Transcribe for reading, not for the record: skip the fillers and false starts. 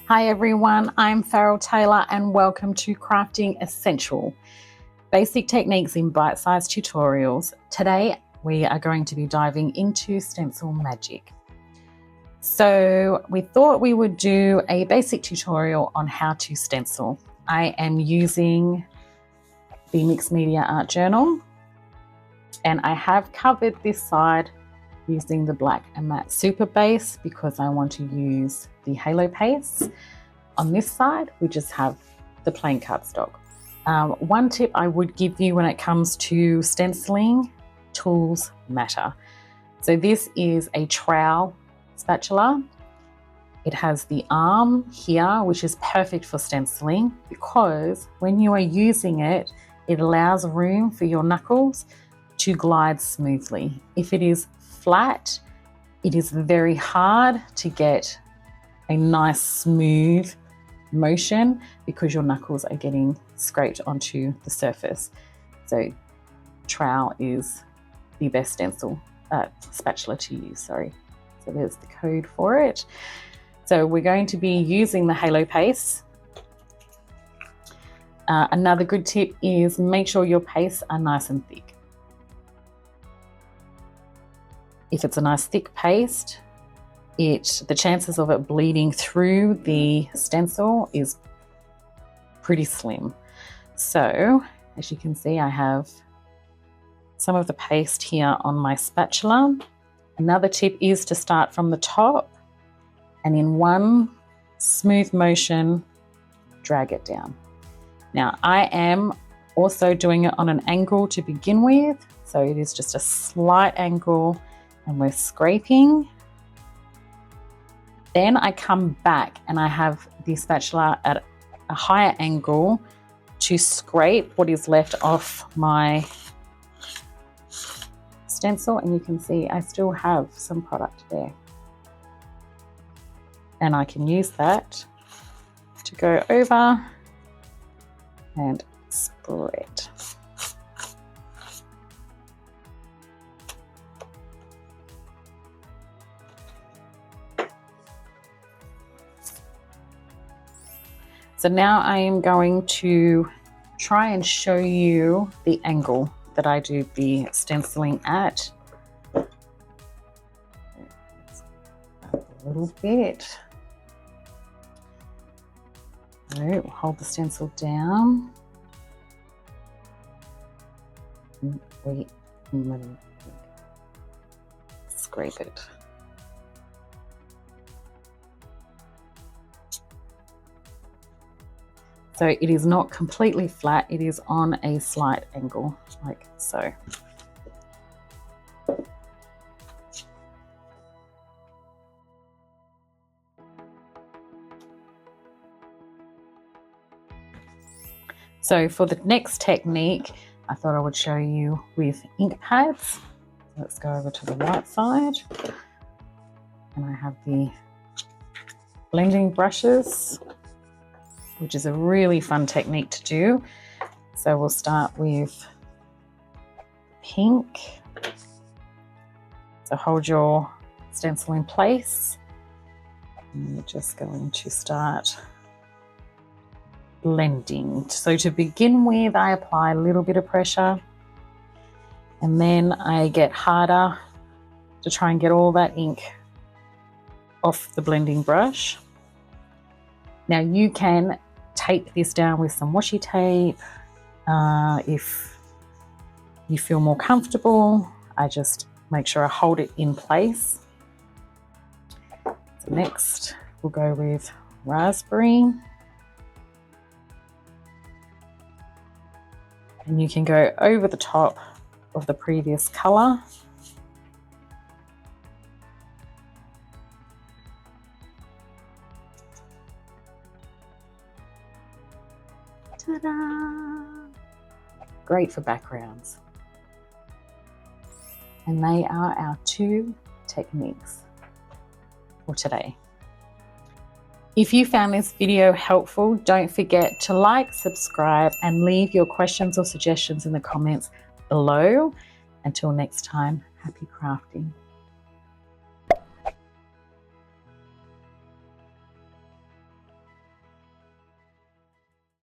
Hi everyone, I'm Farrel Tailor and welcome to Crafting Essential. Basic techniques in bite-sized tutorials. Today we are going to be diving into stencil magic. So we thought we would do a basic tutorial on how to stencil. I am using the Mixed Media Art Journal and I have covered this side using the black and matte super base because I want to use the halo paste. On this side we just have the plain cardstock. One tip I would give you when it comes to stenciling, tools matter. So this is a trowel spatula. It has the arm here, which is perfect for stenciling because when you are using it, it allows room for your knuckles to glide smoothly. If it is flat, it is very hard to get a nice smooth motion because your knuckles are getting scraped onto the surface. So trowel is the best spatula to use, sorry. So there's the code for it. So we're going to be using the halo paste. Another good tip is make sure your pastes are nice and thick. If it's a nice thick paste, the chances of it bleeding through the stencil is pretty slim. So as you can see, I have some of the paste here on my spatula. Another tip is to start from the top and in one smooth motion, drag it down. Now I am also doing it on an angle to begin with. So it is just a slight angle and we're scraping. Then I come back and I have the spatula at a higher angle to scrape what is left off my stencil, and you can see I still have some product there. And I can use that to go over and spread. So now I am going to try and show you the angle that I do the stenciling at. A little bit. So hold the stencil down. Wait, scrape it. So it is not completely flat, it is on a slight angle, like so. So for the next technique, I thought I would show you with ink pads. Let's go over to the white side. And I have the blending brushes, which is a really fun technique to do. So we'll start with pink. So hold your stencil in place. And you're just going to start blending. So to begin with, I apply a little bit of pressure and then I get harder to try and get all that ink off the blending brush. Now you can tape this down with some washi tape if you feel more comfortable. I just make sure I hold it in place. So next we'll go with raspberry, and you can go over the top of the previous color. Ta-da! Great for backgrounds. And they are our two techniques for today. If you found this video helpful, don't forget to like, subscribe, and leave your questions or suggestions in the comments below. Until next time, happy crafting.